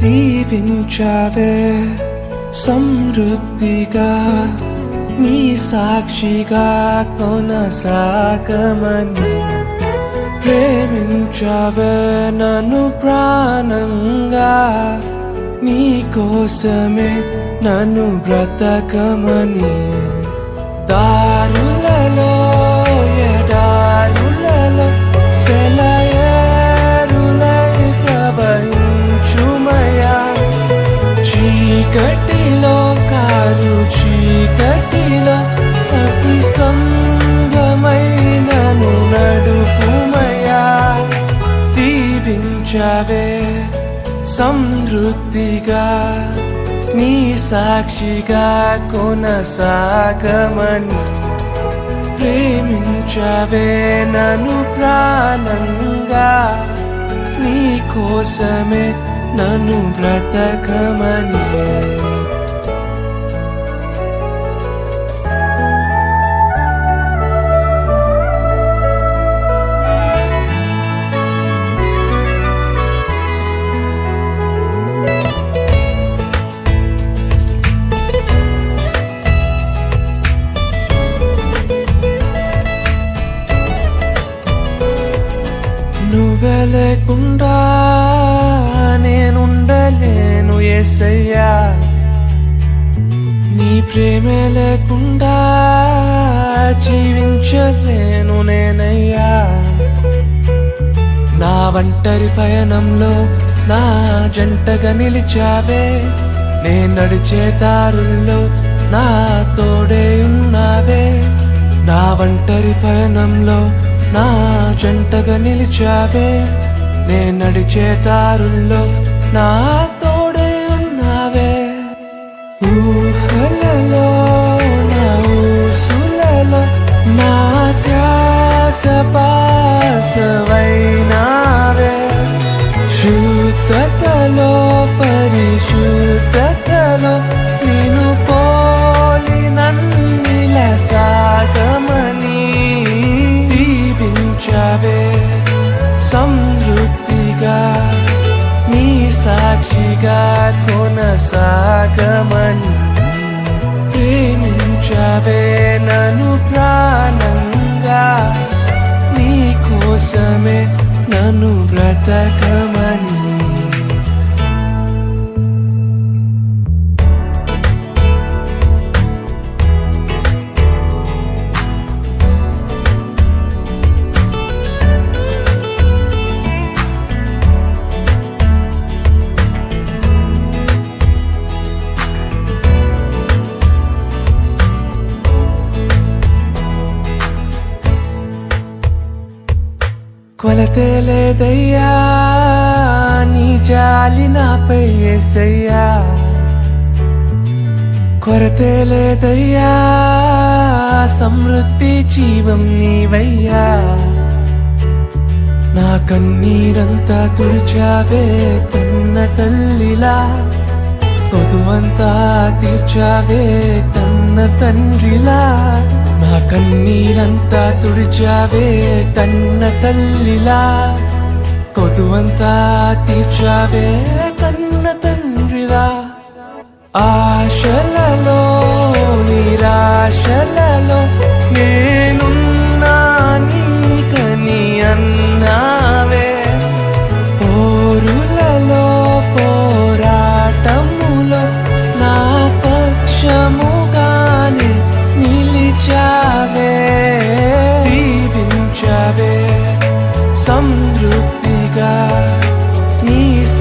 దీవించావే సమృద్ధిగా నీ సాక్షిగా కొనసాగమని ప్రేమించావే నన్ను ప్రాణంగా నీ కోసమే నన్ను బ్రతకమని దారులలో ఎడారులలో సెలయేరులై ప్రవహించుమయా చీకటిలో కారు చీకటిలో అతి స్తంభమై నన్ను నడుపుమయా దీవించావే సమృద్ధిగా నీ సాక్షిగా కొనసాగమని ప్రేమించావే నన్ను ప్రాణంగా నీ కోసమే నన్ను బ్రతకమని నువ్వే లేకుండా నేనుండలేను యేసయ్యా నీ ప్రేమే లేకుండా జీవించలేను నేనయ్యా నా ఒంటరి పయనంలో నా జంటగా నిలిచావే నే నడిచే దారుల్లో నా తోడే ఉన్నావే నా ఒంటరి పయనంలో నా జంటగా నిలిచావే నే నడిచే దారుల్లో నా తోడే ఉన్నావే ఊహలలో నా ఊసులలో నా ధ్యాస పాసవైనావే శుద్ధతలో పరిశుద్ధతలో నిన్ను పోలి నన్నిల సాగమని దీవించావే సమృద్ధిగా నీ సాక్షిగా కొనసాగమని ప్రేమించావే నన్ను ప్రాణంగా నీ కోసమే నన్ను బ్రతకమని కొలతే లేదయ్యా నీ జాలి నాపై యేసయ్యా కొరతే లేదయ్యా సమృద్ధి జీవం నీవయ్యా నా కన్నీరంతా తుడిచావే కన్న తల్లిలా పొదువంతా తీర్చావే కన్న తండ్రిలా నా కన్నీరంతా తుడిచావే కన్న తల్లిలా కొదువంతా తీర్చావే కన్న తండ్రిలా ఆశలలో నిరాశలలో నేనున్నా నీకని అన్నావే పోరులలో పోరాటములో నా పక్షముగానే నిలిచావే దీవించావే సమృద్ధిగా నీ